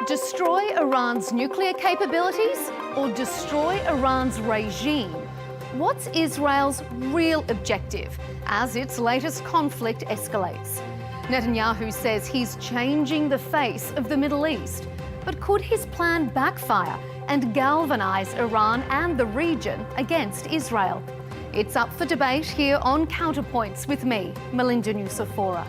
Destroy Iran's nuclear capabilities or destroy Iran's regime? What's Israel's real objective as its latest conflict escalates? Netanyahu says he's changing the face of the Middle East. But could his plan backfire and galvanize Iran and the region against Israel? It's up for debate here on Counterpoints with me, Melinda Nucifora.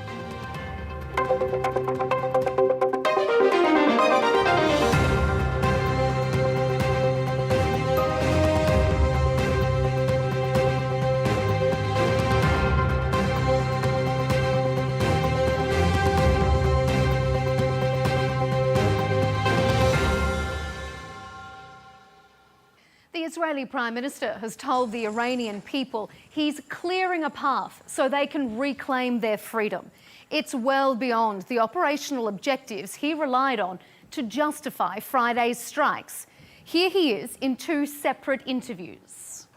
The Israeli Prime Minister has told the Iranian people he's clearing a path so they can reclaim their freedom. It's well beyond the operational objectives he relied on to justify Friday's strikes. Here he is in two separate interviews.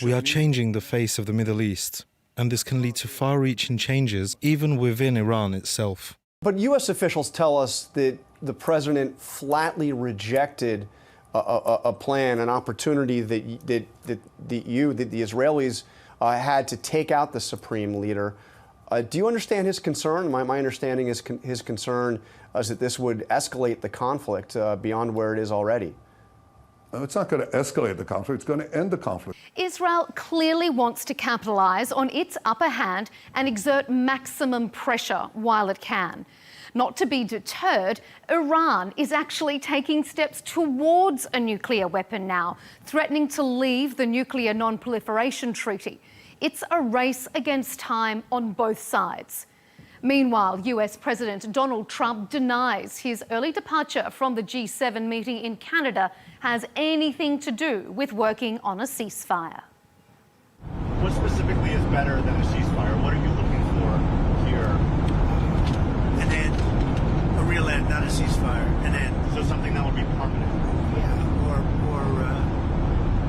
We are changing the face of the Middle East, and this can lead to far-reaching changes even within Iran itself. But U.S. officials tell us that the president flatly rejected a plan, an opportunity that the Israelis had to take out the supreme leader. Do you understand his concern? My understanding is his concern is that this would escalate the conflict beyond where it is already. It's not going to escalate the conflict, it's going to end the conflict. Israel clearly wants to capitalise on its upper hand and exert maximum pressure while it can. Not to be deterred, Iran is actually taking steps towards a nuclear weapon now, threatening to leave the Nuclear Non-Proliferation Treaty. It's a race against time on both sides. Meanwhile, US President Donald Trump denies his early departure from the G7 meeting in Canada has anything to do with working on a ceasefire. What specifically is better than a ceasefire? What are you looking for here? An end. A real end, not a ceasefire. An end. So something that would be permanent? Yeah,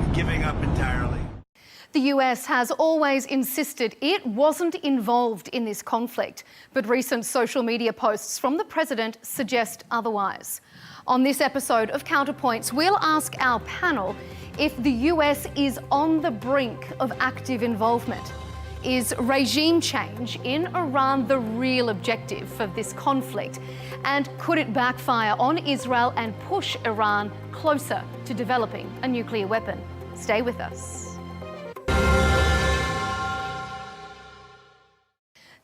or giving up entirely. The US has always insisted it wasn't involved in this conflict, but recent social media posts from the president suggest otherwise. On this episode of Counterpoints, we'll ask our panel if the US is on the brink of active involvement. Is regime change in Iran the real objective for this conflict? And could it backfire on Israel and push Iran closer to developing a nuclear weapon? Stay with us.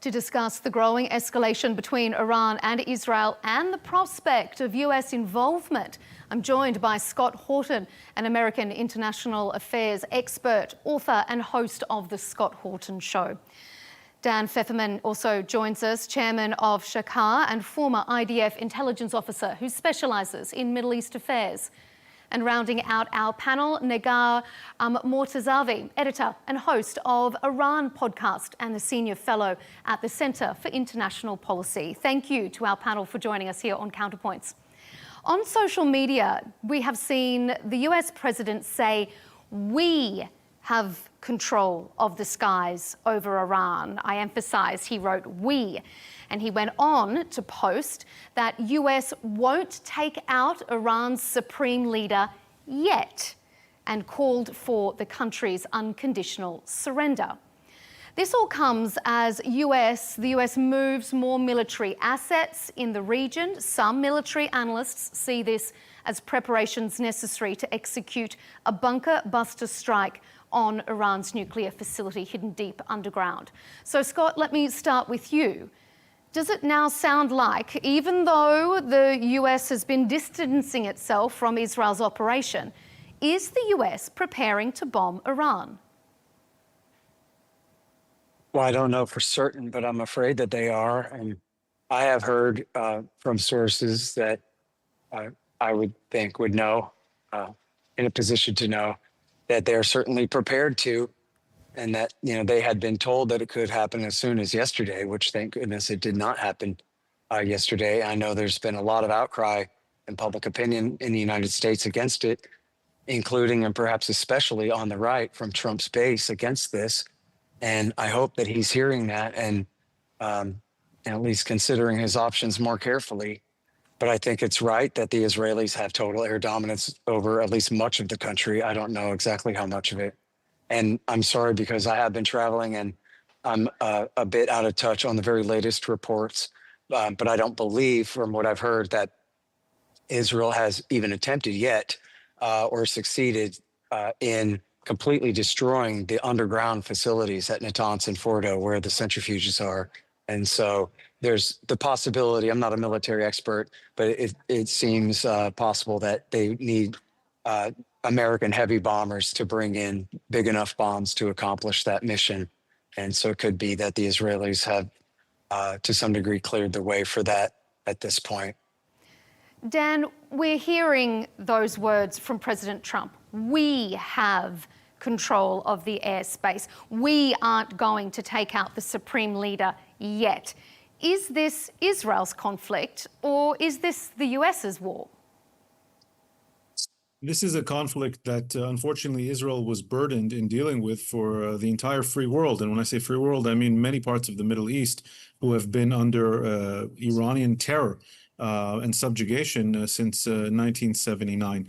To discuss the growing escalation between Iran and Israel and the prospect of US involvement, I'm joined by Scott Horton, an American international affairs expert, author and host of The Scott Horton Show. Dan Feferman also joins us, chairman of Shakara and former IDF intelligence officer who specialises in Middle East affairs. And rounding out our panel, Negar Mortazavi, editor and host of Iran podcast and the senior fellow at the Centre for International Policy. Thank you to our panel for joining us here on Counterpoints. On social media, we have seen the US president say, "We have control of the skies over Iran." I emphasise he wrote "we." And he went on to post that US won't take out Iran's supreme leader yet, and called for the country's unconditional surrender. This all comes as the US moves more military assets in the region. Some military analysts see this as preparations necessary to execute a bunker buster strike on Iran's nuclear facility hidden deep underground. So Scott, let me start with you. Does it now sound like, even though the US has been distancing itself from Israel's operation, is the US preparing to bomb Iran? Well, I don't know for certain, but I'm afraid that they are. And I have heard from sources that I would think would know, in a position to know, that they're certainly prepared to, and that, they had been told that it could happen as soon as yesterday, which thank goodness it did not happen yesterday. I know there's been a lot of outcry and public opinion in the United States against it, including and perhaps especially on the right from Trump's base against this. And I hope that he's hearing that and at least considering his options more carefully. But I think it's right that the Israelis have total air dominance over at least much of the country. I don't know exactly how much of it. And I'm sorry because I have been traveling and I'm a bit out of touch on the very latest reports. But I don't believe, from what I've heard, that Israel has even attempted yet or succeeded in completely destroying the underground facilities at Natanz and Fordo where the centrifuges are. And so there's the possibility, I'm not a military expert, but it seems possible that they need American heavy bombers to bring in big enough bombs to accomplish that mission. And so it could be that the Israelis have, to some degree, cleared the way for that at this point. Dan, we're hearing those words from President Trump. We have control of the airspace. We aren't going to take out the supreme leader yet. Is this Israel's conflict, or is this the US's war? This is a conflict that, unfortunately, Israel was burdened in dealing with for the entire free world. And when I say free world, I mean many parts of the Middle East who have been under Iranian terror and subjugation since 1979.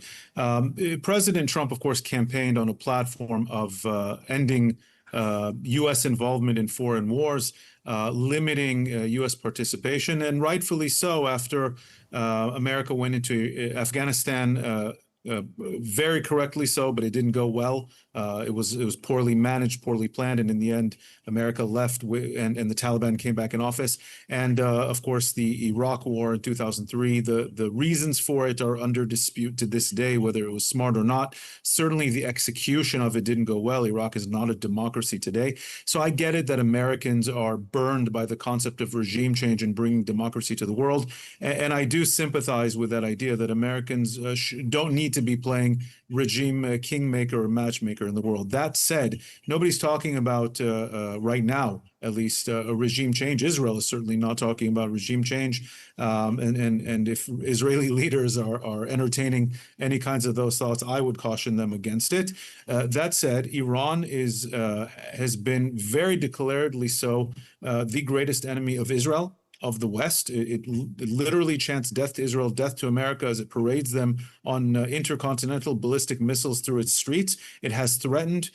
President Trump, of course, campaigned on a platform of ending U.S. involvement in foreign wars, limiting U.S. participation, and rightfully so after America went into Afghanistan. Very correctly so, but it didn't go well. It was poorly managed, poorly planned, and in the end, America left, and the Taliban came back in office. And of course, the Iraq War in 2003. The reasons for it are under dispute to this day, whether it was smart or not. Certainly, the execution of it didn't go well. Iraq is not a democracy today. So I get it that Americans are burned by the concept of regime change and bringing democracy to the world, and I do sympathize with that idea that Americans don't need to be playing regime kingmaker or matchmaker in the world. That said, nobody's talking about right now, at least, a regime change. Israel is certainly not talking about regime change. And if Israeli leaders are entertaining any kinds of those thoughts, I would caution them against it. That said, Iran has been very declaredly so the greatest enemy of Israel, of the West. It literally chants death to Israel, death to America as it parades them on intercontinental ballistic missiles through its streets. It has threatened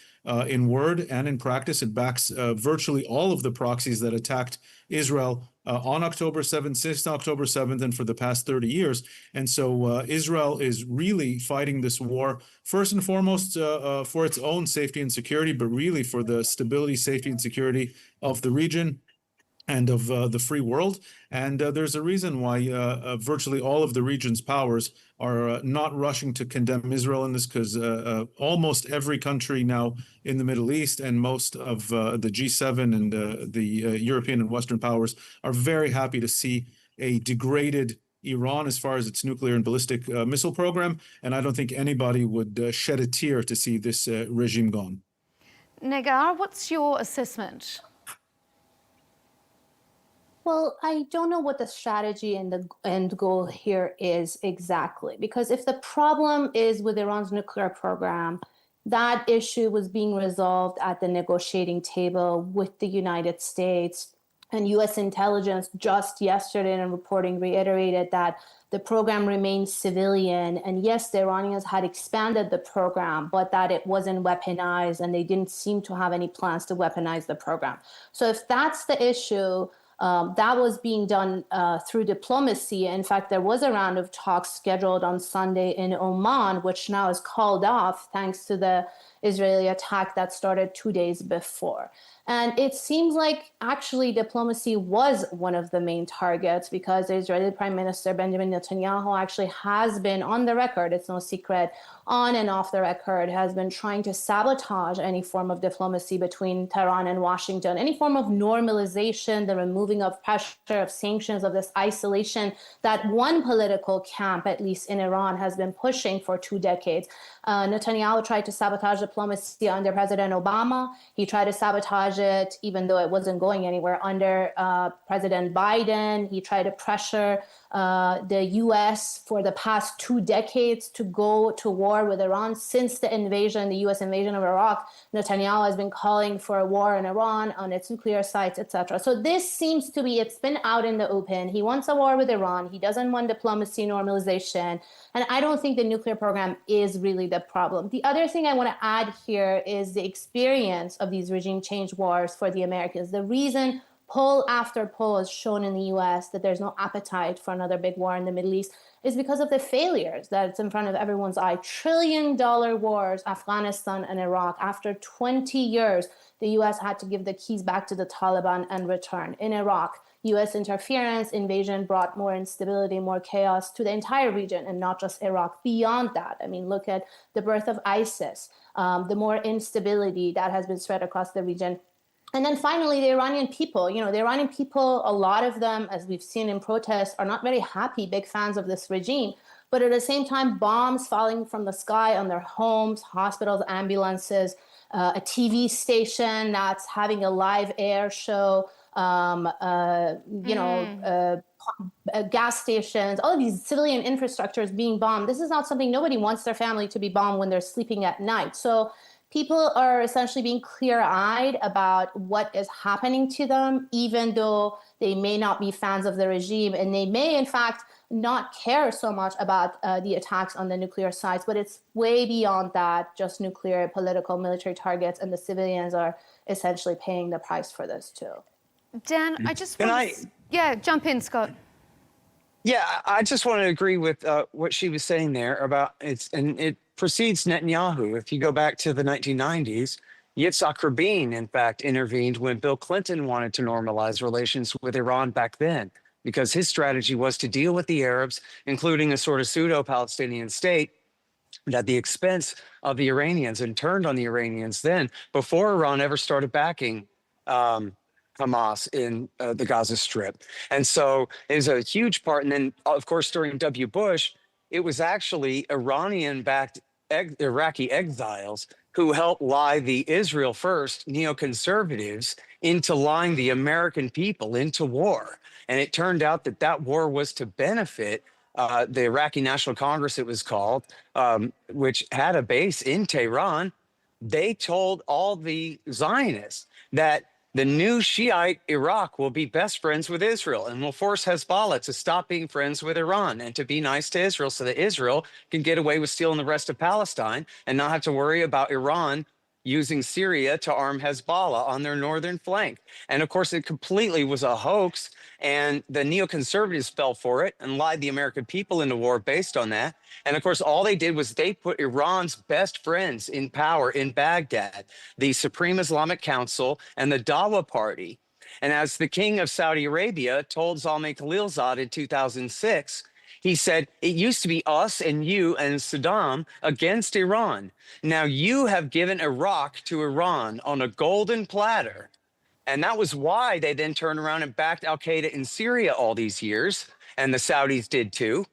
in word and in practice. It backs virtually all of the proxies that attacked Israel on October 7th, since October 7th, and for the past 30 years. And so Israel is really fighting this war, first and foremost, for its own safety and security, but really for the stability, safety, and security of the region and of the free world. And there's a reason why virtually all of the region's powers are not rushing to condemn Israel in this, because almost every country now in the Middle East and most of the G7 and the European and Western powers are very happy to see a degraded Iran as far as its nuclear and ballistic missile program. And I don't think anybody would shed a tear to see this regime gone. Negar, what's your assessment? Well, I don't know what the strategy and the end goal here is exactly, because if the problem is with Iran's nuclear program, that issue was being resolved at the negotiating table with the United States. And U.S. intelligence just yesterday in a reporting reiterated that the program remains civilian. And yes, the Iranians had expanded the program, but that it wasn't weaponized, and they didn't seem to have any plans to weaponize the program. So if that's the issue, that was being done through diplomacy. In fact, there was a round of talks scheduled on Sunday in Oman, which now is called off thanks to the Israeli attack that started 2 days before. And it seems like actually diplomacy was one of the main targets, because the Israeli Prime Minister Benjamin Netanyahu actually has been on the record, it's no secret, on and off the record, has been trying to sabotage any form of diplomacy between Tehran and Washington, any form of normalization, the removing of pressure, of sanctions, of this isolation that one political camp, at least in Iran, has been pushing for 2 decades. Netanyahu tried to sabotage diplomacy under President Obama. He tried to sabotage it, even though it wasn't going anywhere, under President Biden. He tried to pressure the U.S. for the past 2 decades to go to war with Iran. Since the invasion, the U.S. invasion of Iraq, Netanyahu has been calling for a war in Iran on its nuclear sites, etc. So this seems to be, it's been out in the open. He wants a war with Iran. He doesn't want diplomacy normalization. And I don't think the nuclear program is really the problem. The other thing I want to add here is the experience of these regime change wars for the Americans. The reason poll after poll has shown in the US that there's no appetite for another big war in the Middle East is because of the failures that's in front of everyone's eye. $1 trillion wars, Afghanistan and Iraq. After 20 years, the US had to give the keys back to the Taliban and return. In Iraq, US interference, invasion brought more instability, more chaos to the entire region and not just Iraq. Beyond that, I mean, look at the birth of ISIS, the more instability that has been spread across the region. And then finally, the Iranian people, the Iranian people, a lot of them, as we've seen in protests, are not very happy, big fans of this regime. But at the same time, bombs falling from the sky on their homes, hospitals, ambulances, a TV station that's having a live air show, gas stations, all of these civilian infrastructures being bombed. This is not something nobody wants their family to be bombed when they're sleeping at night. So people are essentially being clear-eyed about what is happening to them, even though they may not be fans of the regime, and they may, in fact, not care so much about the attacks on the nuclear sites. But it's way beyond that, just nuclear, political, military targets, and the civilians are essentially paying the price for this too. Dan, I just want to... jump in, Scott. Yeah, I just want to agree with what she was saying there about it precedes Netanyahu. If you go back to the 1990s, Yitzhak Rabin, in fact, intervened when Bill Clinton wanted to normalize relations with Iran back then, because his strategy was to deal with the Arabs, including a sort of pseudo-Palestinian state, at the expense of the Iranians, and turned on the Iranians then, before Iran ever started backing Hamas in the Gaza Strip. And so it was a huge part. And then, of course, during W. Bush, it was actually Iranian-backed Iraqi exiles who helped lie the Israel first neoconservatives into lying the American people into war. And it turned out that that war was to benefit the Iraqi National Congress, it was called, which had a base in Tehran. They told all the Zionists that the new Shiite Iraq will be best friends with Israel and will force Hezbollah to stop being friends with Iran and to be nice to Israel so that Israel can get away with stealing the rest of Palestine and not have to worry about Iran using Syria to arm Hezbollah on their northern flank. And of course, it completely was a hoax, and the neoconservatives fell for it and lied the American people into war based on that. And of course, all they did was they put Iran's best friends in power in Baghdad, the Supreme Islamic Council and the Dawa Party. And as the king of Saudi Arabia told Zalmay Khalilzad in 2006, he said, it used to be us and you and Saddam against Iran. Now you have given Iraq to Iran on a golden platter. And that was why they then turned around and backed al-Qaeda in Syria all these years, and the Saudis did too,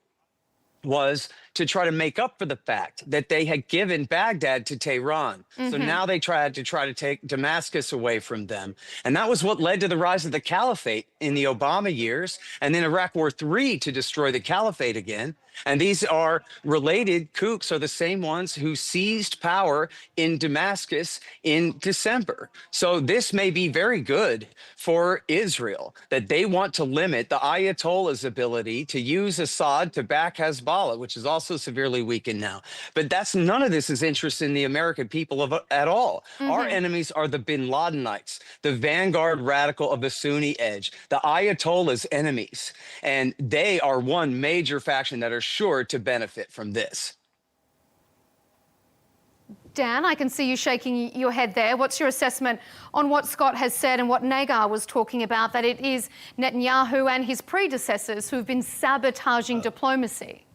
was to try to make up for the fact that they had given Baghdad to Tehran. So now they tried to take Damascus away from them. And that was what led to the rise of the caliphate in the Obama years, and then Iraq War III to destroy the caliphate again. And these are related kooks, are the same ones who seized power in Damascus in December. So this may be very good for Israel, that they want to limit the Ayatollah's ability to use Assad to back Hezbollah, which is also severely weakened now. But none of this is interested in the American people at all. Our enemies are the bin Ladenites, the vanguard radical of the Sunni edge, the Ayatollah's enemies. And they are one major faction that are sure to benefit from this. Dan, I can see you shaking your head there. What's your assessment on what Scott has said and what Negar was talking about, that it is Netanyahu and his predecessors who've been sabotaging diplomacy?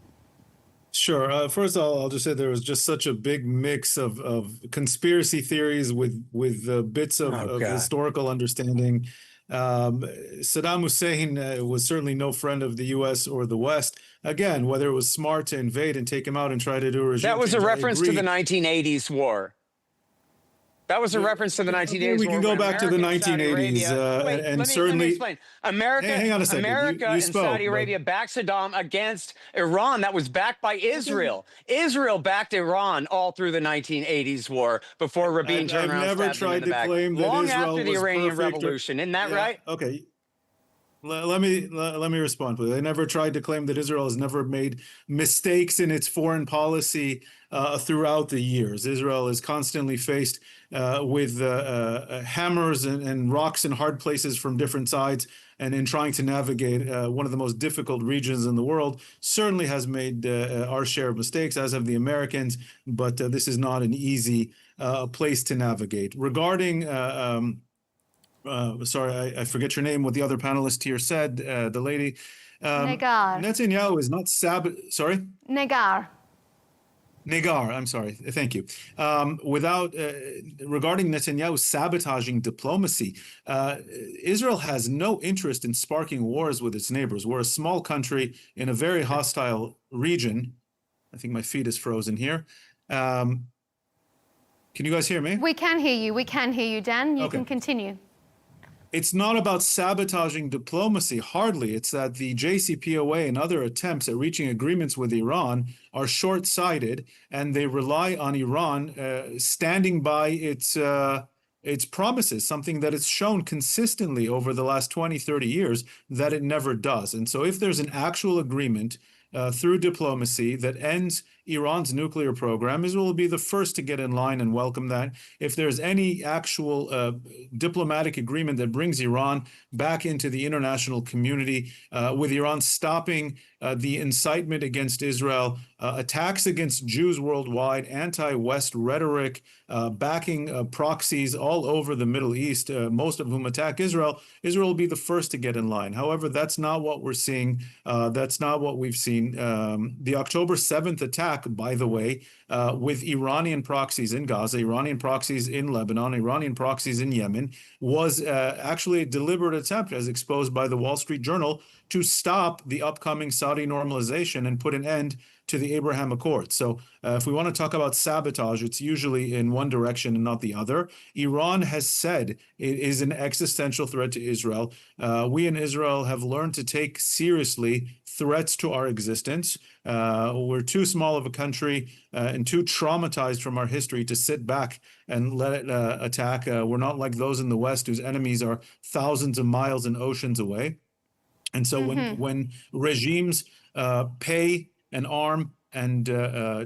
Sure. First of all, I'll just say there was just such a big mix of conspiracy theories with bits of historical understanding. Saddam Hussein was certainly no friend of the U.S. or the West. Again, whether it was smart to invade and take him out and try to do a regime that was change, a reference to the 1980s war. That was a reference to the 1980s. We can go back to the America and Saudi 1980s, Arabia- Wait, and let me certainly. explain. America, Hang on a second. America You and spoke, Saudi but- Arabia backed Saddam against Iran. That was backed by Israel. Israel backed Iran all through the 1980s war before Rabin turned around and never stabbed them in tried the to back. claim that Long Israel after the was Iranian perfect or- Revolution. Isn't that right? Okay. Let me respond, please. They never tried to claim that Israel has never made mistakes in its foreign policy throughout the years. Israel is constantly faced with hammers and rocks and hard places from different sides, and in trying to navigate one of the most difficult regions in the world, certainly has made our share of mistakes, as have the Americans, but this is not an easy place to navigate. Regarding sorry, I forget your name, what the other panelist here said, the lady. Negar. Netanyahu is not sorry? Negar. Negar, I'm sorry. Thank you. Regarding Netanyahu sabotaging diplomacy, Israel has no interest in sparking wars with its neighbors. We're a small country in a very hostile region. I think my feed is frozen here. Can you guys hear me? We can hear you. We can hear you, Dan. You Okay. can continue. It's not about sabotaging diplomacy, hardly. It's that the JCPOA and other attempts at reaching agreements with Iran are short-sighted, and they rely on Iran standing by its promises, something that it's shown consistently over the last 20, 30 years that it never does. And so if there's an actual agreement through diplomacy that ends Iran's nuclear program, Israel will be the first to get in line and welcome that. If there's any actual diplomatic agreement that brings Iran back into the international community, with Iran stopping the incitement against Israel, attacks against Jews worldwide, anti-West rhetoric, backing proxies all over the Middle East, most of whom attack Israel, Israel will be the first to get in line. However, that's not what we're seeing. That's not what we've seen. The October 7th attack, by the way, with Iranian proxies in Gaza, Iranian proxies in Lebanon, Iranian proxies in Yemen, was actually a deliberate attempt, as exposed by the Wall Street Journal, to stop the upcoming Saudi normalization and put an end to the Abraham Accords. So if we want to talk about sabotage, it's usually in one direction and not the other. Iran has said it is an existential threat to Israel. We in Israel have learned to take seriously threats to our existence. We're too small of a country and too traumatized from our history to sit back and let it attack. We're not like those in the West whose enemies are thousands of miles and oceans away. And so when regimes pay and arm and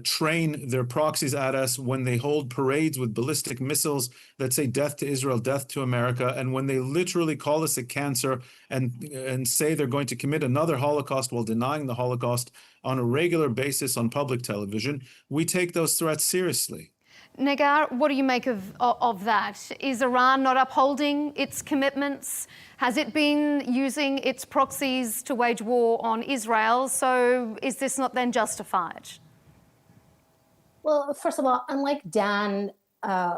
train their proxies at us, when they hold parades with ballistic missiles that say death to Israel, death to America, and when they literally call us a cancer and say they're going to commit another Holocaust while denying the Holocaust on a regular basis on public television, we take those threats seriously. Negar, what do you make of that? Is Iran not upholding its commitments? Has it been using its proxies to wage war on Israel? So is this not then justified? Well, first of all, unlike Dan,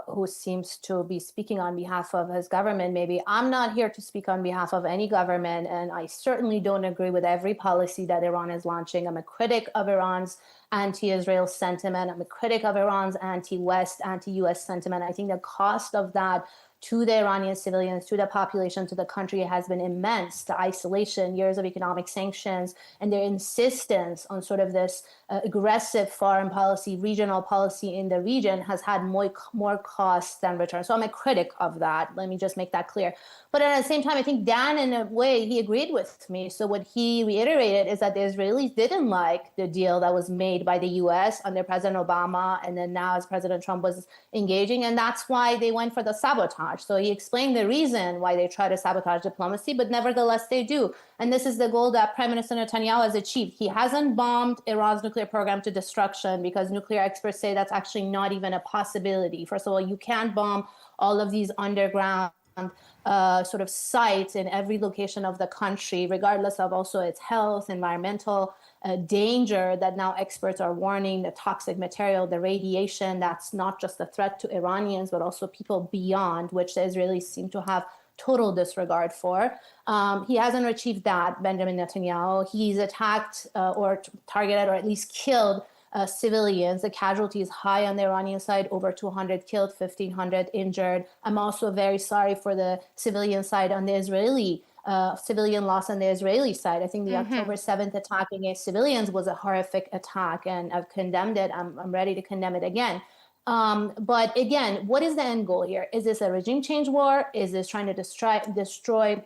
who seems to be speaking on behalf of his government, maybe I'm not here to speak on behalf of any government, and I certainly don't agree with every policy that Iran is launching. I'm a critic of Iran's anti-Israel sentiment. I'm a critic of Iran's anti-West, anti-US sentiment. I think the cost of that to the Iranian civilians, to the population, to the country has been immense. The isolation, years of economic sanctions, and their insistence on sort of this aggressive foreign policy, regional policy in the region has had more costs than return. So I'm a critic of that. Let me just make that clear. But at the same time, I think Dan, in a way, he agreed with me. So what he reiterated is that the Israelis didn't like the deal that was made by the US under President Obama, and then now as President Trump was engaging, and that's why they went for the sabotage. So he explained the reason why they try to sabotage diplomacy, but nevertheless they do. And this is the goal that Prime Minister Netanyahu has achieved. He hasn't bombed Iran's nuclear program to destruction, because nuclear experts say that's actually not even a possibility. First of all, you can't bomb all of these underground sort of sites in every location of the country, regardless of also its health, environmental danger that now experts are warning, the toxic material, the radiation, that's not just a threat to Iranians, but also people beyond, which the Israelis seem to have total disregard for. He hasn't achieved that, Benjamin Netanyahu. He's attacked or targeted or at least killed civilians. The casualties high on the Iranian side, over 200 killed, 1,500 injured. I'm also very sorry for the civilian side on the Israeli civilian loss on the Israeli side. I think the October 7th attack against civilians was a horrific attack, and I've condemned it. I'm ready to condemn it again. But again, what is the end goal here? Is this a regime change war? Is this trying to destroy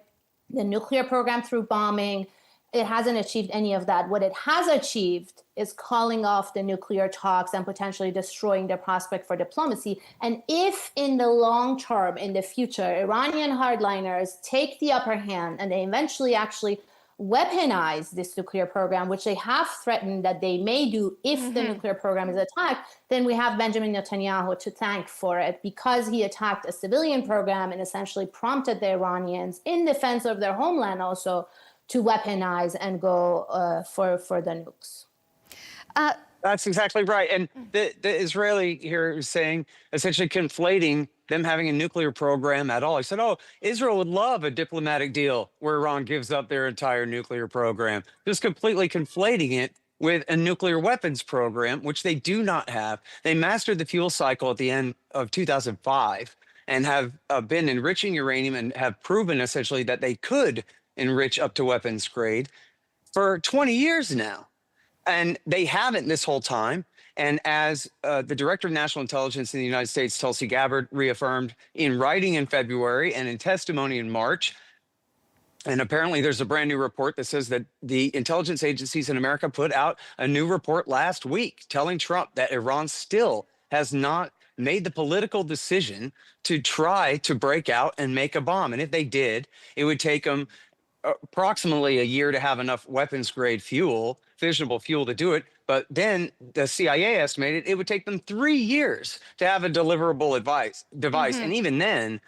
the nuclear program through bombing? It hasn't achieved any of that. What it has achieved is calling off the nuclear talks and potentially destroying the prospect for diplomacy. And if in the long term, in the future, Iranian hardliners take the upper hand and they eventually actually weaponize this nuclear program, which they have threatened that they may do if the nuclear program is attacked, then we have Benjamin Netanyahu to thank for it, because he attacked a civilian program and essentially prompted the Iranians, in defense of their homeland also, to weaponize and go for the nukes. That's exactly right. And the Israeli here is saying, essentially conflating them having a nuclear program at all. He said, oh, Israel would love a diplomatic deal where Iran gives up their entire nuclear program. Just completely conflating it with a nuclear weapons program, which they do not have. They mastered the fuel cycle at the end of 2005 and have been enriching uranium and have proven essentially that they could enrich up to weapons grade for 20 years now. And they haven't this whole time. And as the Director of National Intelligence in the United States, Tulsi Gabbard, reaffirmed in writing in February and in testimony in March, and apparently there's a brand new report that says that the intelligence agencies in America put out a new report last week telling Trump that Iran still has not made the political decision to try to break out and make a bomb. And if they did, it would take them approximately a year to have enough weapons grade fuel, fissionable fuel, to do it. But then the CIA estimated it would take them 3 years to have a deliverable device. And even then,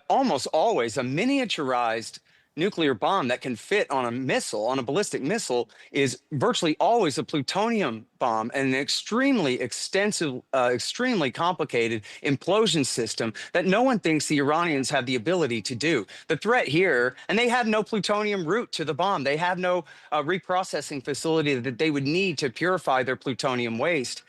almost always a miniaturized nuclear bomb that can fit on a missile, on a ballistic missile, is virtually always a plutonium bomb and an extremely extensive, extremely complicated implosion system that no one thinks the Iranians have the ability to do. The threat here, and they have no plutonium route to the bomb. They have no reprocessing facility that they would need to purify their plutonium waste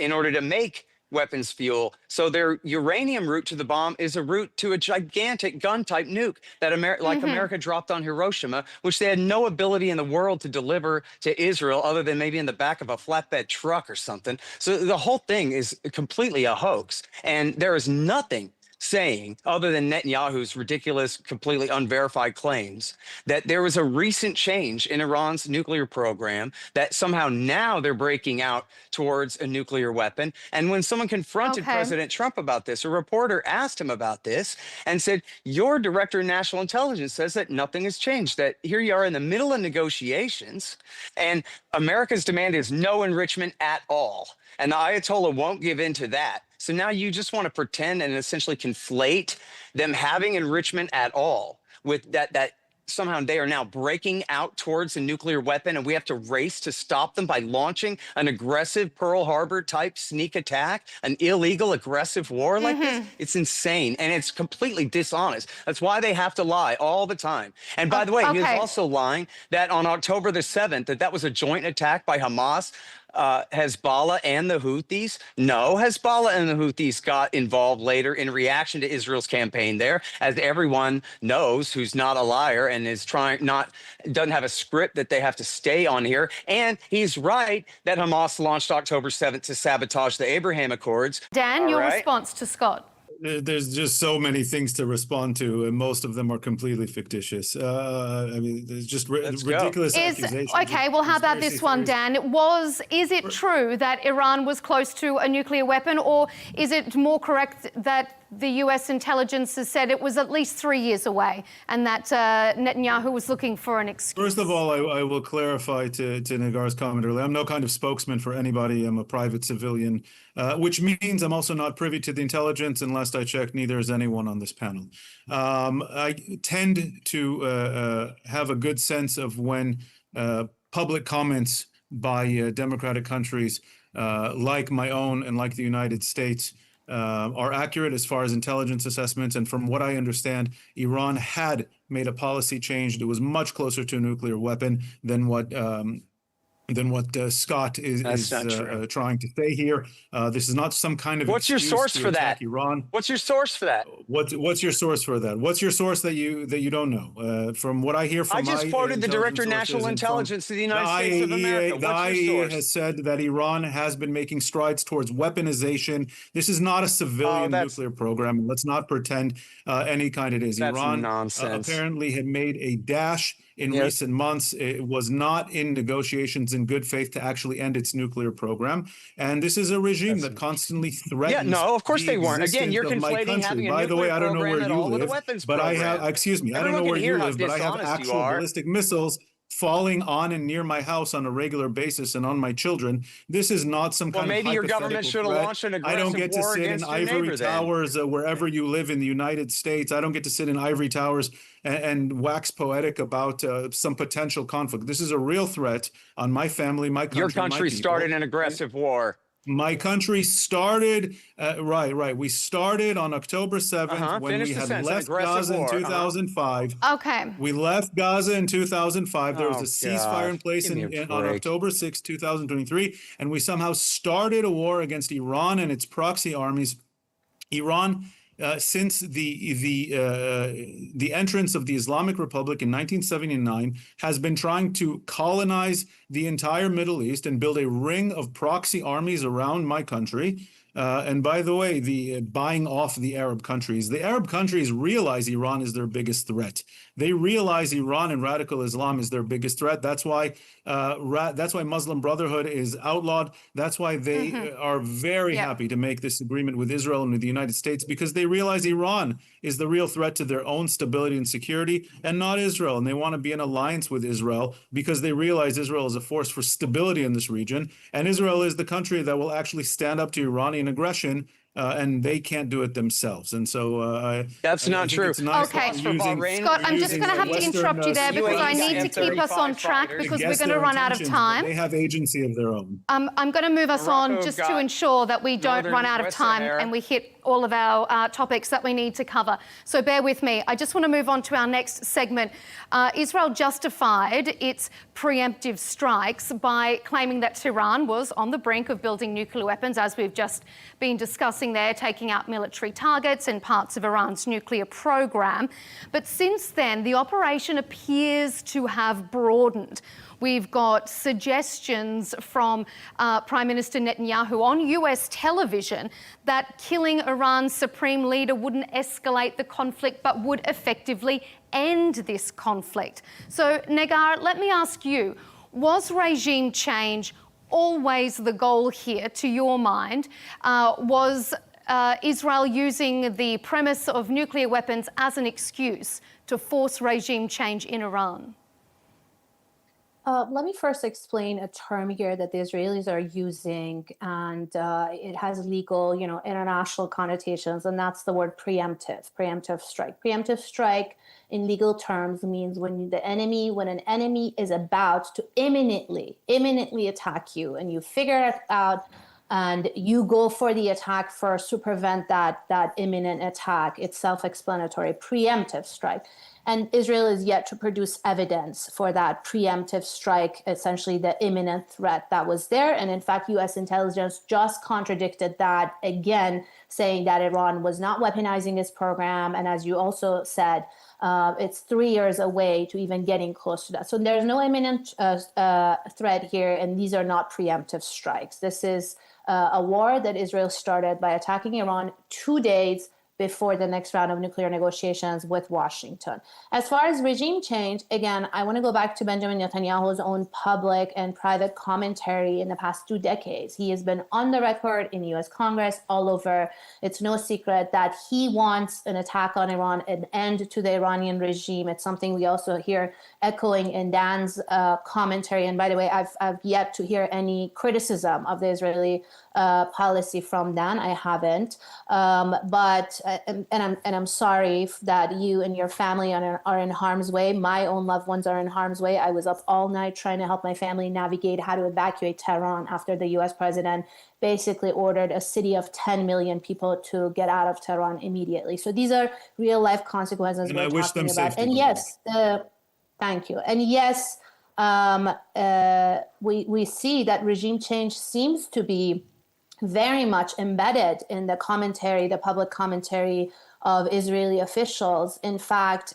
in order to make weapons fuel. So their uranium route to the bomb is a route to a gigantic gun-type nuke that America dropped on Hiroshima, which they had no ability in the world to deliver to Israel other than maybe in the back of a flatbed truck or something. So the whole thing is completely a hoax. And there is nothing saying, other than Netanyahu's ridiculous, completely unverified claims, that there was a recent change in Iran's nuclear program, that somehow now they're breaking out towards a nuclear weapon. And when someone confronted President Trump about this, a reporter asked him about this and said, your Director of National Intelligence says that nothing has changed, that here you are in the middle of negotiations, and America's demand is no enrichment at all. And the Ayatollah won't give in to that. So now you just want to pretend and essentially conflate them having enrichment at all with that somehow they are now breaking out towards a nuclear weapon, and we have to race to stop them by launching an aggressive Pearl Harbor type sneak attack, an illegal aggressive war like this. It's insane, and it's completely dishonest. That's why they have to lie all the time. And by the way, he was also lying that on October the 7th, that was a joint attack by Hamas, Hezbollah and the Houthis. No, Hezbollah and the Houthis got involved later in reaction to Israel's campaign there, as everyone knows who's not a liar and is doesn't have a script that they have to stay on here. And he's right that Hamas launched October 7th to sabotage the Abraham Accords. Dan, your response to Scott. There's just so many things to respond to, and most of them are completely fictitious. I mean, there's just ridiculous accusations. Okay, well, how about this one, Dan? Is it true that Iran was close to a nuclear weapon, or is it more correct that the US intelligence has said it was at least 3 years away and that Netanyahu was looking for an excuse? First of all, I will clarify to Negar's comment earlier, I'm no kind of spokesman for anybody. I'm a private civilian, which means I'm also not privy to the intelligence, and last I checked, neither is anyone on this panel. I tend to have a good sense of when public comments by democratic countries like my own and like the United States are accurate as far as intelligence assessments. And from what I understand, Iran had made a policy change that was much closer to a nuclear weapon than what than what Scott is trying to say here. This is not some kind of What's your source for that? Iran. What's your source for that? What's your source for that? What's your source that you don't know? From what I hear from I just quoted the Director of National Intelligence of the United States of America. The IAEA has said that Iran has been making strides towards weaponization. This is not a civilian nuclear program. Let's not pretend any kind it is. That's Iran nonsense. Apparently had made a dash in recent months. It was not in negotiations in good faith to actually end its nuclear program. And this is a regime that constantly threatens. Yeah, no, of course they weren't. Again, you're of my conflating country. having a By the way, nuclear I don't know where program at you all with a live, weapons but I program. have, excuse me, I don't Everyone know can where hear you how live, but I have dishonest you actual are. ballistic missiles falling on and near my house on a regular basis and on my children. This is not some kind of maybe your government hypothetical should have threat. launched an I don't aggressive get to war sit in against your ivory neighbor then. towers wherever you live in the United States. I don't get to sit in ivory towers and wax poetic about some potential conflict. This is a real threat on my family, my country, Your my country people. started an aggressive war. My country started, right. We started on October 7th when we had left Gaza in 2005. Okay. We left Gaza in 2005. There was a ceasefire in place on October 6, 2023. And we somehow started a war against Iran and its proxy armies. Iran, since the entrance of the Islamic Republic in 1979, has been trying to colonize the entire Middle East and build a ring of proxy armies around my country. And by the way, the buying off the Arab countries realize Iran is their biggest threat. They realize Iran and radical Islam is their biggest threat. That's why Muslim Brotherhood is outlawed. That's why they are very happy to make this agreement with Israel and with the United States, because they realize Iran is the real threat to their own stability and security, and not Israel. And they want to be in alliance with Israel because they realize Israel is a force for stability in this region. And Israel is the country that will actually stand up to Iranian aggression, and they can't do it themselves. And so that's not true. It's nice Okay, using, Scott, I'm just going to have to interrupt you there because I need to keep us on track because we're going to run out of time. They have agency of their own. I'm going to move us on just to ensure that we don't run out of time and we hit all of our topics that we need to cover. So bear with me. I just want to move on to our next segment. Israel justified its preemptive strikes by claiming that Tehran was on the brink of building nuclear weapons, as we've just been discussing there, taking out military targets and parts of Iran's nuclear program. But since then, the operation appears to have broadened. We've got suggestions from Prime Minister Netanyahu on US television that killing Iran's supreme leader wouldn't escalate the conflict but would effectively end this conflict. So, Negar, let me ask you, was regime change always the goal here, to your mind? Was Israel using the premise of nuclear weapons as an excuse to force regime change in Iran? Let me first explain a term here that the Israelis are using, and it has legal, international connotations, and that's the word preemptive strike. Preemptive strike in legal terms means when an enemy is about to imminently attack you, and you figure it out, and you go for the attack first to prevent that imminent attack. It's self-explanatory. Preemptive strike. And Israel is yet to produce evidence for that preemptive strike, essentially the imminent threat that was there. And in fact, US intelligence just contradicted that again, saying that Iran was not weaponizing its program. And as you also said, it's 3 years away to even getting close to that. So there's no imminent threat here, and these are not preemptive strikes. This is a war that Israel started by attacking Iran 2 days before the next round of nuclear negotiations with Washington. As far as regime change, again, I want to go back to Benjamin Netanyahu's own public and private commentary in the past 2 decades. He has been on the record in US Congress, all over. It's no secret that he wants an attack on Iran, an end to the Iranian regime. It's something we also hear echoing in Dan's commentary. And by the way, I've yet to hear any criticism of the Israeli policy from Dan. I haven't, but I'm sorry that you and your family are in harm's way. My own loved ones are in harm's way. I was up all night trying to help my family navigate how to evacuate Tehran after the U.S. president basically ordered a city of 10 million people to get out of Tehran immediately. So these are real life consequences we're talking about. And yes, thank you. And yes, we see that regime change seems to be very much embedded in the commentary, the public commentary of Israeli officials. In fact,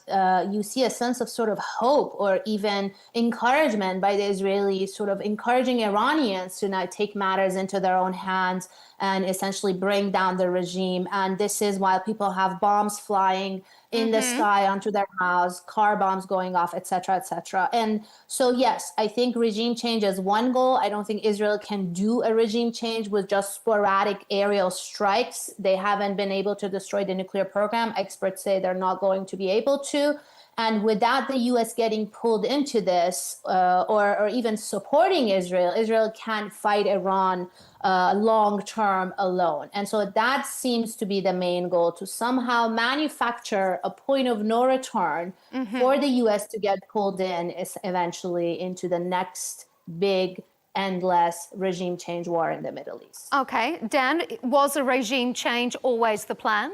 you see a sense of sort of hope or even encouragement by the Israelis, sort of encouraging Iranians to now take matters into their own hands and essentially bring down the regime. And this is while people have bombs flying in the sky onto their house, car bombs going off, et cetera, et cetera. And so, yes, I think regime change is one goal. I don't think Israel can do a regime change with just sporadic aerial strikes. They haven't been able to destroy the nuclear program. Experts say they're not going to be able to. And without the U.S. getting pulled into this or even supporting Israel, Israel can't fight Iran long term alone. And so that seems to be the main goal, to somehow manufacture a point of no return for the U.S. to get pulled in eventually into the next big, endless regime change war in the Middle East. Okay. Dan, was a regime change always the plan?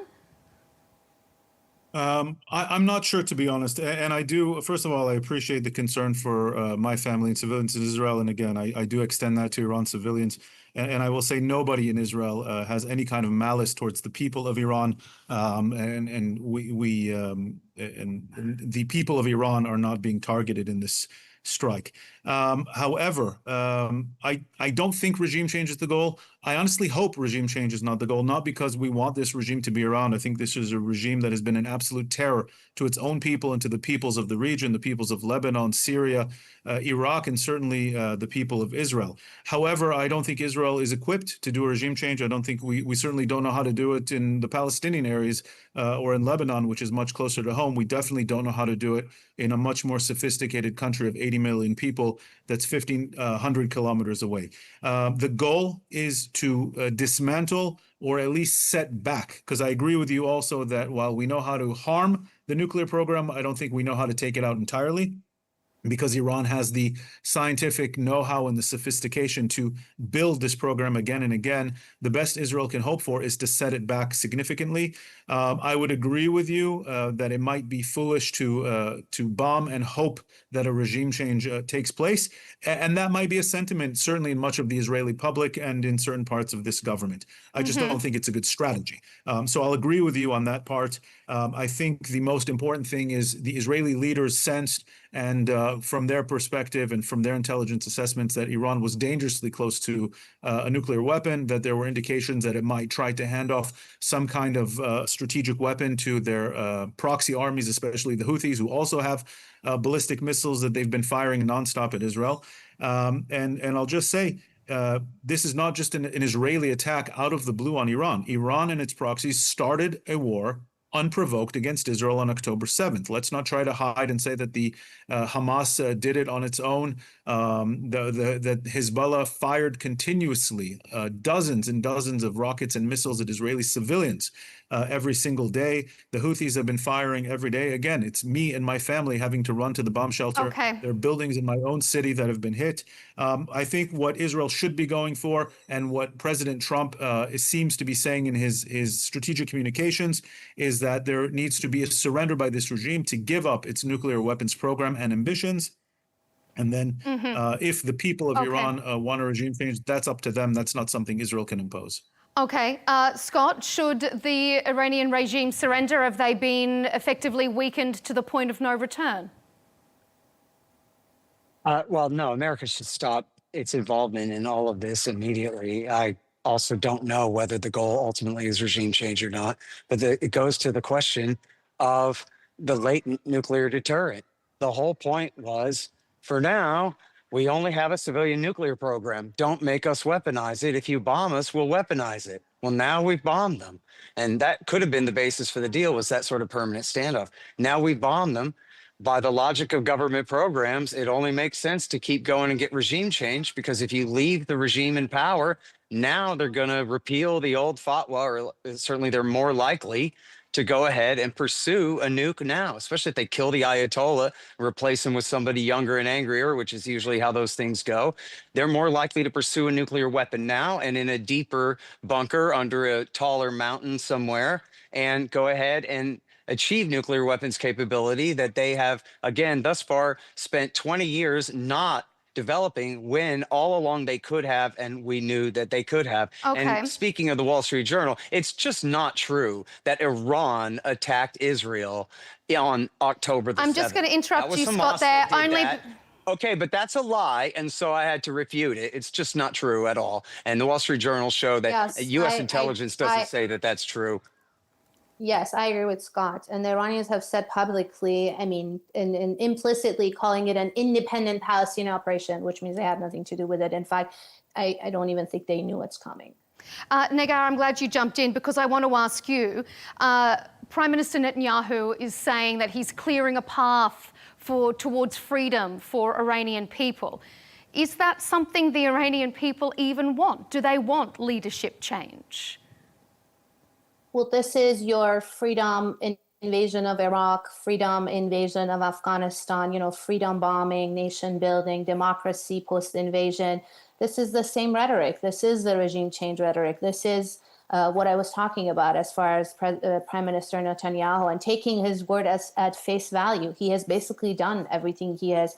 I'm not sure, to be honest. And I do, first of all, I appreciate the concern for my family and civilians in Israel. And again, I do extend that to Iran civilians. And I will say nobody in Israel has any kind of malice towards the people of Iran. And the people of Iran are not being targeted in this strike. However, I don't think regime change is the goal. I honestly hope regime change is not the goal, not because we want this regime to be around. I think this is a regime that has been an absolute terror to its own people and to the peoples of the region, the peoples of Lebanon, Syria, Iraq, and certainly the people of Israel. However, I don't think Israel is equipped to do a regime change. I don't think we certainly don't know how to do it in the Palestinian areas or in Lebanon, which is much closer to home. We definitely don't know how to do it in a much more sophisticated country of 80 million people that's 1,500 kilometers away. The goal is to dismantle or at least set back, because I agree with you also that while we know how to harm the nuclear program, I don't think we know how to take it out entirely, because Iran has the scientific know-how and the sophistication to build this program again and again. The best Israel can hope for is to set it back significantly. I would agree with you that it might be foolish to bomb and hope that a regime change takes place. And that might be a sentiment, certainly in much of the Israeli public and in certain parts of this government. I just don't think it's a good strategy. So I'll agree with you on that part. I think the most important thing is the Israeli leaders sensed, and from their perspective and from their intelligence assessments, that Iran was dangerously close to a nuclear weapon, that there were indications that it might try to hand off some kind of strategic weapon to their proxy armies, especially the Houthis, who also have ballistic missiles that they've been firing nonstop at Israel. And I'll just say, this is not just an Israeli attack out of the blue on Iran. Iran and its proxies started a war unprovoked against Israel on October 7th. Let's not try to hide and say that the Hamas did it on its own. That Hezbollah fired continuously dozens and dozens of rockets and missiles at Israeli civilians every single day. The Houthis have been firing every day. Again, it's me and my family having to run to the bomb shelter. Okay. There are buildings in my own city that have been hit. I think what Israel should be going for, and what President Trump seems to be saying in his strategic communications, is that there needs to be a surrender by this regime to give up its nuclear weapons program and ambitions. And then if the people of Iran want a regime change, that's up to them. That's not something Israel can impose. Okay. Scott, should the Iranian regime surrender? Have they been effectively weakened to the point of no return? Well, no, America should stop its involvement in all of this immediately. I also don't know whether the goal ultimately is regime change or not, but it goes to the question of the latent nuclear deterrent. The whole point was, for now, we only have a civilian nuclear program. Don't make us weaponize it. If you bomb us, we'll weaponize it. Well, now we've bombed them. And that could have been the basis for the deal, was that sort of permanent standoff. Now we've bombed them. By the logic of government programs, it only makes sense to keep going and get regime change, because if you leave the regime in power, now they're going to repeal the old fatwa, or certainly they're more likely to go ahead and pursue a nuke now, especially if they kill the Ayatollah, replace him with somebody younger and angrier, which is usually how those things go. They're more likely to pursue a nuclear weapon now and in a deeper bunker under a taller mountain somewhere, and go ahead and achieve nuclear weapons capability that they have, again, thus far spent 20 years not developing, when all along they could have, and we knew that they could have. Okay. And speaking of the Wall Street Journal, it's just not true that Iran attacked Israel on October the 7th. I'm just going to interrupt you, Hamas Scott, there. that did Only. that. Okay, but that's a lie, and so I had to refute it. It's just not true at all. And the Wall Street Journal show that Yes, U.S. intelligence doesn't say that that's true. Yes, I agree with Scott. And the Iranians have said publicly, I mean, and implicitly calling it an independent Palestinian operation, which means they had nothing to do with it. In fact, I don't even think they knew what's coming. Negar, I'm glad you jumped in, because I want to ask you, Prime Minister Netanyahu is saying that he's clearing a path towards freedom for Iranian people. Is that something the Iranian people even want? Do they want leadership change? Well, this is your freedom invasion of Iraq, freedom invasion of Afghanistan, freedom bombing, nation building, democracy post-invasion. This is the same rhetoric. This is the regime change rhetoric. This is what I was talking about as far as Prime Minister Netanyahu, and taking his word at face value. He has basically done everything he has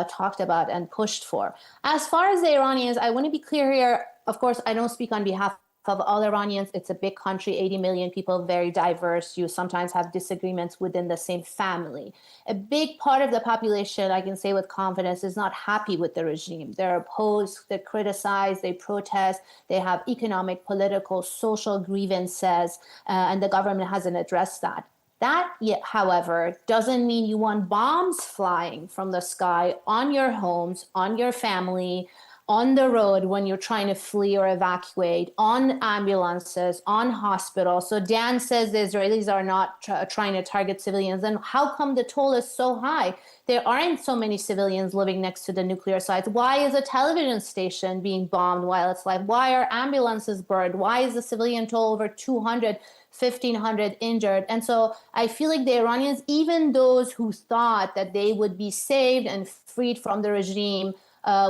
talked about and pushed for. As far as the Iranians, I want to be clear here. Of course, I don't speak on behalf of all Iranians. It's a big country, 80 million people, very diverse. You sometimes have disagreements within the same family. A big part of the population, I can say with confidence, is not happy with the regime. They're opposed, they criticize, they protest, they have economic, political, social grievances, and the government hasn't addressed that. That, however, doesn't mean you want bombs flying from the sky on your homes, on your family, on the road when you're trying to flee or evacuate, on ambulances, on hospitals. So Dan says the Israelis are not trying to target civilians. Then how come the toll is so high? There aren't so many civilians living next to the nuclear sites. Why is a television station being bombed while it's live? Why are ambulances burned? Why is the civilian toll over 200, 1,500 injured? And so I feel like the Iranians, even those who thought that they would be saved and freed from the regime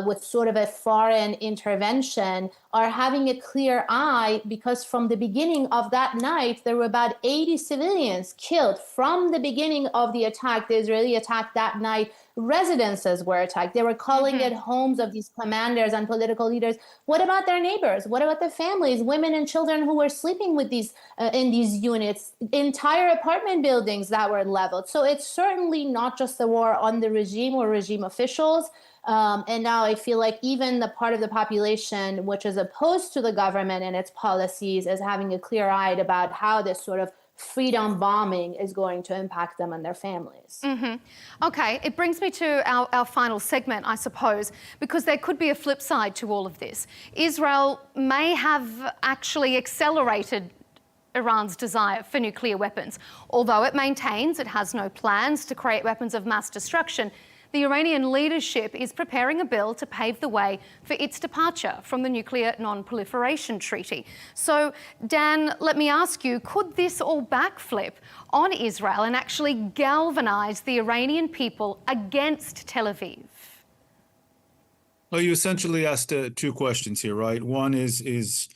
with sort of a foreign intervention, are having a clear eye, because from the beginning of that night, there were about 80 civilians killed. From the beginning of the attack, the Israeli attack that night, residences were attacked. They were calling it homes of these commanders and political leaders. What about their neighbors? What about the families, women and children who were sleeping with these in these units? Entire apartment buildings that were leveled. So it's certainly not just the war on the regime or regime officials. And now I feel like even the part of the population which is opposed to the government and its policies is having a clear-eyed about how this sort of freedom bombing is going to impact them and their families. Okay, it brings me to our final segment, I suppose, because there could be a flip side to all of this. Israel may have actually accelerated Iran's desire for nuclear weapons. Although it maintains it has no plans to create weapons of mass destruction, the Iranian leadership is preparing a bill to pave the way for its departure from the Nuclear Non-Proliferation Treaty. So, Dan, let me ask you, could this all backflip on Israel and actually galvanize the Iranian people against Tel Aviv? Well, you essentially asked two questions here, right? One is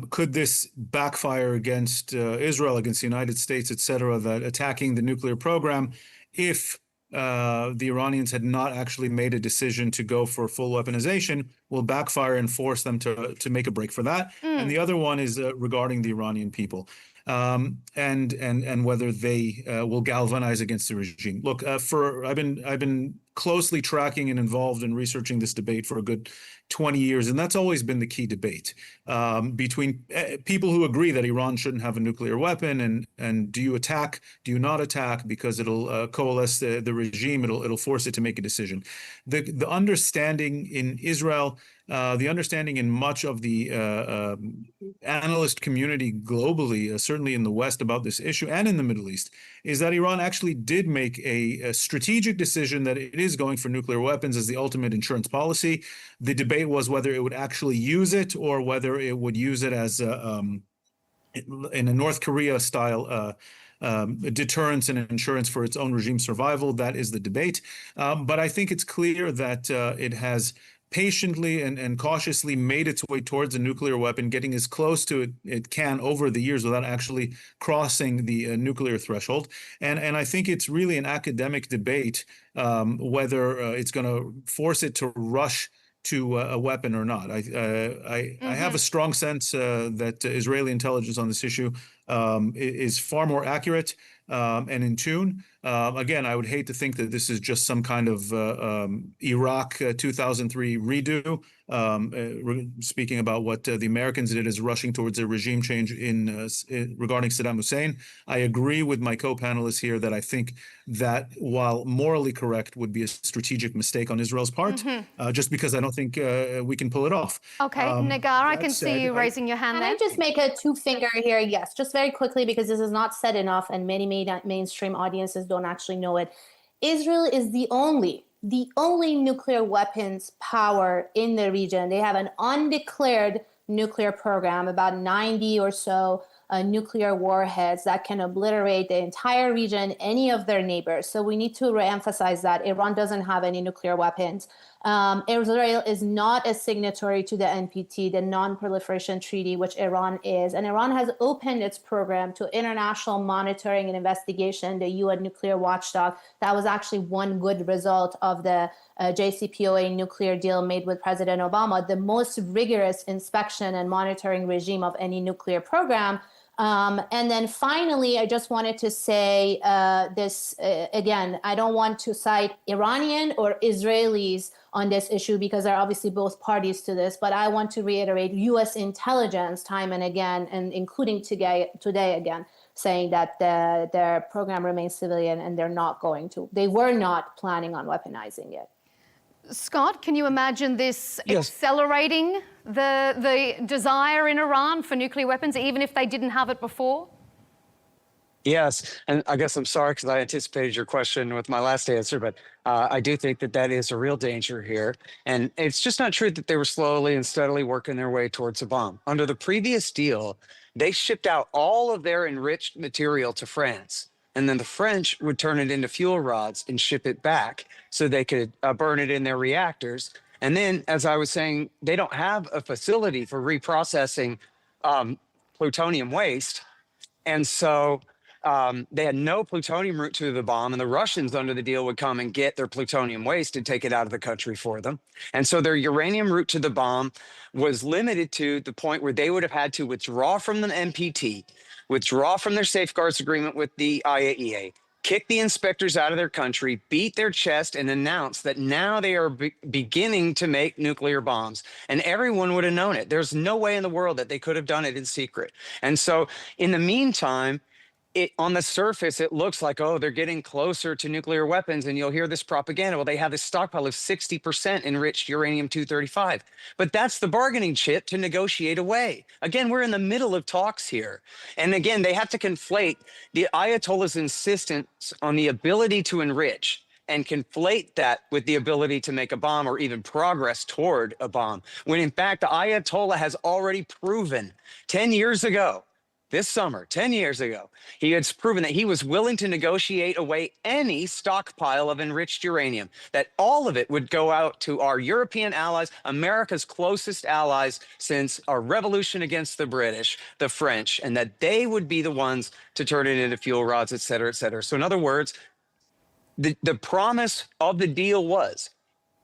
could this backfire against Israel, against the United States, et cetera, that attacking the nuclear program, if the Iranians had not actually made a decision to go for full weaponization, will backfire and force them to make a break for that. And the other one is regarding the Iranian people, and whether they will galvanize against the regime. Look, I've been closely tracking and involved in researching this debate for a good 20 years, and that's always been the key debate between people who agree that Iran shouldn't have a nuclear weapon, and do you attack, do you not attack, because it'll coalesce the regime, it'll force it to make a decision. The understanding in Israel, the understanding in much of the analyst community globally, certainly in the West about this issue and in the Middle East, is that Iran actually did make a strategic decision that it is going for nuclear weapons as the ultimate insurance policy. The debate was whether it would actually use it or whether it would use it as in a North Korea style deterrence and insurance for its own regime survival. That is the debate. But I think it's clear that it has patiently and cautiously made its way towards a nuclear weapon, getting as close to it can over the years without actually crossing the nuclear threshold. And I think it's really an academic debate whether it's going to force it to rush to a weapon or not. I have a strong sense that Israeli intelligence on this issue is far more accurate and in tune. Again, I would hate to think that this is just some kind of Iraq 2003 redo. Speaking about what the Americans did as rushing towards a regime change regarding Saddam Hussein. I agree with my co-panelists here that I think that while morally correct would be a strategic mistake on Israel's part, just because I don't think we can pull it off. Okay, Negar, I can see you raising your hand there. Can I just make a two-finger here? Yes, just very quickly, because this is not said enough and many mainstream audiences don't actually know it. Israel is the only nuclear weapons power in the region. They have an undeclared nuclear program, about 90 or so nuclear warheads that can obliterate the entire region, any of their neighbors. So we need to reemphasize that Iran doesn't have any nuclear weapons. Israel is not a signatory to the NPT, the Non-Proliferation Treaty, which Iran is. And Iran has opened its program to international monitoring and investigation, the UN nuclear watchdog. That was actually one good result of the JCPOA nuclear deal made with President Obama, the most rigorous inspection and monitoring regime of any nuclear program. And then finally, I just wanted to say this again, I don't want to cite Iranian or Israelis on this issue because they're obviously both parties to this, but I want to reiterate US intelligence time and again, and including today again, saying that their program remains civilian and they were not planning on weaponizing it. Scott, can you imagine this accelerating the desire in Iran for nuclear weapons, even if they didn't have it before? Yes, and I guess I'm sorry because I anticipated your question with my last answer, but I do think that that is a real danger here. And it's just not true that they were slowly and steadily working their way towards a bomb. Under the previous deal, they shipped out all of their enriched material to France. And then the French would turn it into fuel rods and ship it back so they could burn it in their reactors. And then, as I was saying, they don't have a facility for reprocessing plutonium waste. And so they had no plutonium route to the bomb, and the Russians under the deal would come and get their plutonium waste and take it out of the country for them. And so their uranium route to the bomb was limited to the point where they would have had to withdraw from the NPT, withdraw from their safeguards agreement with the IAEA, kick the inspectors out of their country, beat their chest, and announce that now they are beginning to make nuclear bombs. And everyone would have known it. There's no way in the world that they could have done it in secret. And so in the meantime, on the surface, it looks like, oh, they're getting closer to nuclear weapons, and you'll hear this propaganda. Well, they have this stockpile of 60% enriched uranium-235. But that's the bargaining chip to negotiate away. Again, we're in the middle of talks here. And again, they have to conflate the Ayatollah's insistence on the ability to enrich and conflate that with the ability to make a bomb or even progress toward a bomb, when in fact, the Ayatollah has already proven 10 years ago, this summer, 10 years ago, he had proven that he was willing to negotiate away any stockpile of enriched uranium, that all of it would go out to our European allies, America's closest allies since our revolution against the British, the French, and that they would be the ones to turn it into fuel rods, et cetera, et cetera. So in other words, the promise of the deal was,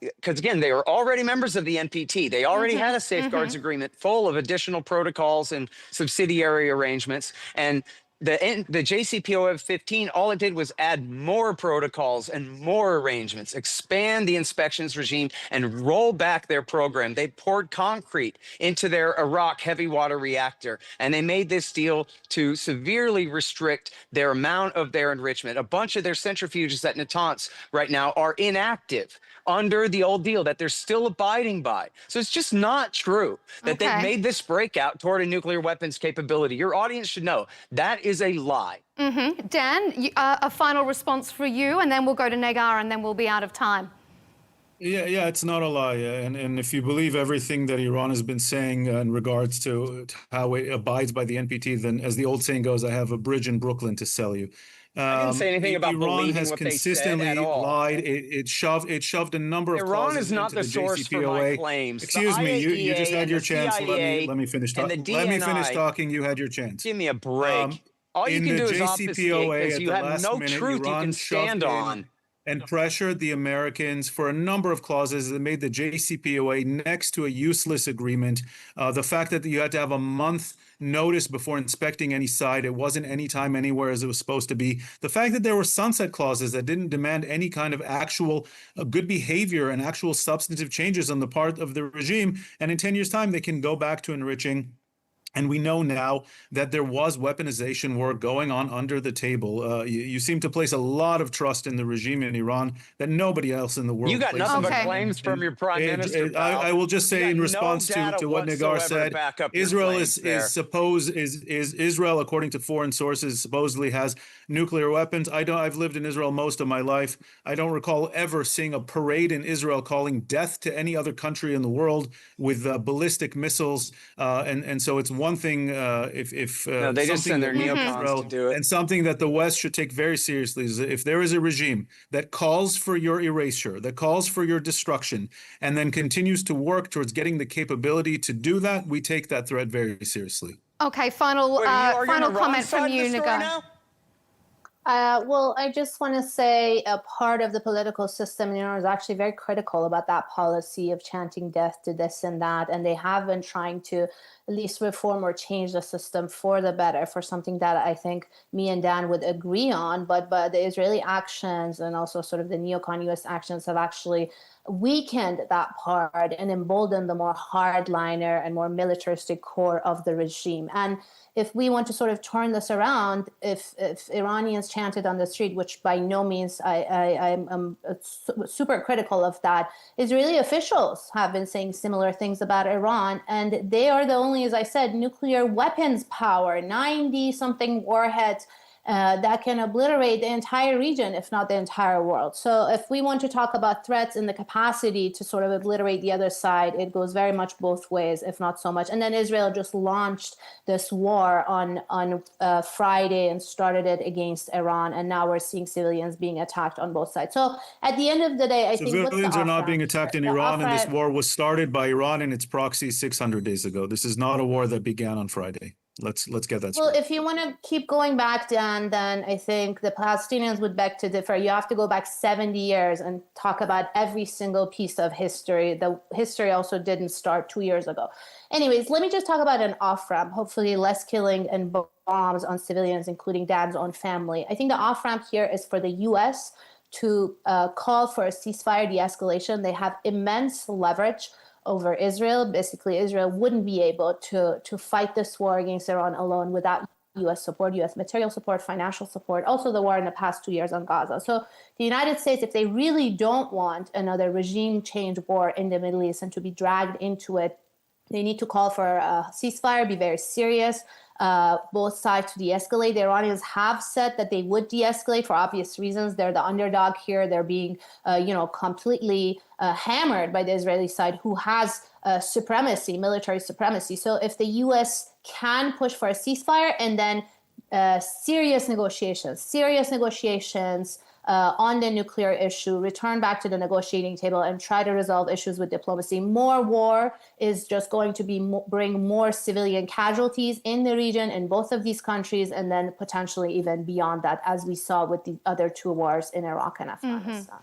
because again, they were already members of the NPT. They already had a safeguards agreement full of additional protocols and subsidiary arrangements. And the JCPOA 15, all it did was add more protocols and more arrangements, expand the inspections regime, and roll back their program. They poured concrete into their Iraq heavy water reactor, and they made this deal to severely restrict their amount of their enrichment. A bunch of their centrifuges at Natanz right now are inactive under the old deal that they're still abiding by. So it's just not true that they've made this breakout toward a nuclear weapons capability. Your audience should know that is a lie. Dan, a final response for you, and then we'll go to Negar, and then we'll be out of time. Yeah, it's not a lie. And if you believe everything that Iran has been saying in regards to how it abides by the NPT, then as the old saying goes, I have a bridge in Brooklyn to sell you. I didn't say anything about Iran believing has what they said consistently at all. lied. It shoved a number of Iran clauses is not into the source for my JCPOA. claims. Excuse The me, you just IAEA had and your the chance. CIA Let me finish and talking. the Let me finish DNI. talking. You had your chance. Give me a break. All you In can the do is obfuscate JCPOA because at you the have last no minute, truth you Iran can stand shoved in on. and pressured the Americans for a number of clauses that made the JCPOA next to a useless agreement. The fact that you had to have a month notice before inspecting any site, it wasn't anytime, anywhere as it was supposed to be. The fact that there were sunset clauses that didn't demand any kind of actual good behavior and actual substantive changes on the part of the regime. And in 10 years' time, they can go back to enriching. And we know now that there was weaponization work going on under the table. You seem to place a lot of trust in the regime in Iran that nobody else in the world. You got nothing but Okay. claims from your prime minister. Pal. I will just say in response no to what Negar whatsoever said, to back up your Israel claims there. is Israel, according to foreign sources, supposedly has nuclear weapons. I've lived in Israel most of my life. I don't recall ever seeing a parade in Israel calling death to any other country in the world with ballistic missiles. And so it's one thing if No, they just send their neocons to do it. And something that the West should take very seriously is if there is a regime that calls for your erasure, that calls for your destruction, and then continues to work towards getting the capability to do that, we take that threat very seriously. Okay, final comment from you, Negar. Well, I just want to say a part of the political system in Iran is actually very critical about that policy of chanting death to this and that. And they have been trying to at least reform or change the system for the better, for something that I think me and Dan would agree on. But the Israeli actions and also sort of the neocon US actions have actually weakened that part and emboldened the more hardliner and more militaristic core of the regime. And if we want to sort of turn this around, if Iranians chanted on the street, which by no means I'm super critical of that, Israeli officials have been saying similar things about Iran, and they are the only, as I said, nuclear weapons power, 90-something warheads that can obliterate the entire region, if not the entire world. So if we want to talk about threats and the capacity to sort of obliterate the other side, it goes very much both ways, if not so much. And then Israel just launched this war on Friday and started it against Iran. And now we're seeing civilians being attacked on both sides. So at the end of the day, I think civilians are not being attacked in Iran, and this war was started by Iran and its proxies 600 days ago. This is not a war that began on Friday. Let's get that straight. Well, if you want to keep going back, Dan, then I think the Palestinians would beg to differ. You have to go back 70 years and talk about every single piece of history. The history also didn't start 2 years ago. Anyways, let me just talk about an off-ramp, hopefully less killing and bombs on civilians, including Dan's own family. I think the off-ramp here is for the U.S. to call for a ceasefire, de-escalation. They have immense leverage over Israel. Basically, Israel wouldn't be able to fight this war against Iran alone without U.S. support, U.S. material support, financial support, also the war in the past 2 years on Gaza. So the United States, if they really don't want another regime change war in the Middle East and to be dragged into it, they need to call for a ceasefire, be very serious, both sides to de-escalate. The Iranians have said that they would de-escalate for obvious reasons. They're the underdog here. They're being, completely hammered by the Israeli side, who has supremacy, military supremacy. So if the U.S. can push for a ceasefire and then serious negotiations on the nuclear issue, return back to the negotiating table and try to resolve issues with diplomacy. More war is just going to bring more civilian casualties in the region in both of these countries, and then potentially even beyond that, as we saw with the other two wars in Iraq and Afghanistan.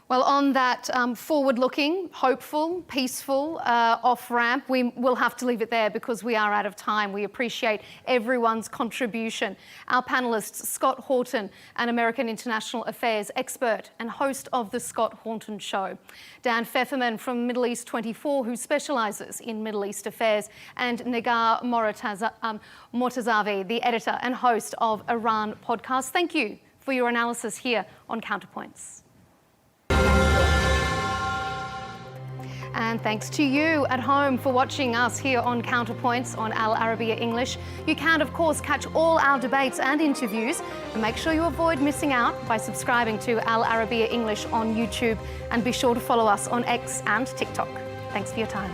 Well, on that forward-looking, hopeful, peaceful off-ramp, we will have to leave it there because we are out of time. We appreciate everyone's contribution. Our panellists, Scott Horton, an American international affairs expert and host of The Scott Horton Show. Dan Feferman from Middle East 24, who specialises in Middle East affairs, and Negar Mortazavi, the editor and host of Iran podcast. Thank you for your analysis here on Counterpoints. And thanks to you at home for watching us here on Counterpoints on Al Arabiya English. You can, of course, catch all our debates and interviews, and make sure you avoid missing out by subscribing to Al Arabiya English on YouTube, and be sure to follow us on X and TikTok. Thanks for your time.